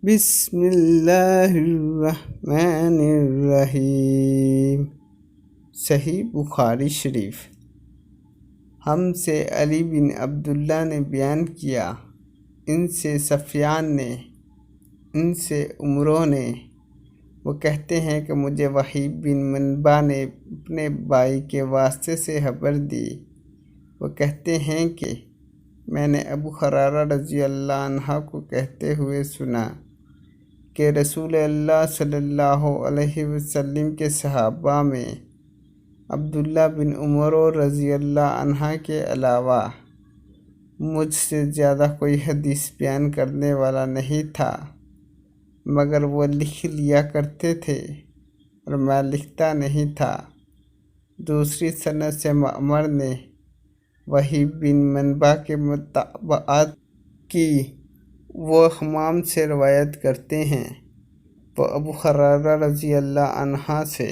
بسم اللہ الرحمن الرحیم۔ صحیح بخاری شریف۔ ہم سے علی بن عبداللہ نے بیان کیا، ان سے سفیان نے، ان سے عمرو نے، وہ کہتے ہیں کہ مجھے وحیب بن منبع نے اپنے بھائی کے واسطے سے خبر دی۔ وہ کہتے ہیں کہ میں نے ابو ہریرہ رضی اللہ عنہ کو کہتے ہوئے سنا کہ رسول اللہ صلی اللہ علیہ وسلم کے صحابہ میں عبداللہ بن عمر رضی اللہ عنہ کے علاوہ مجھ سے زیادہ کوئی حدیث بیان کرنے والا نہیں تھا، مگر وہ لکھ لیا کرتے تھے اور میں لکھتا نہیں تھا۔ دوسری سند سے معمر نے وحیب بن منبع کے متابعت کی، وہ حمام سے روایت کرتے ہیں، وہ ابو ہریرہ رضی اللہ عنہ سے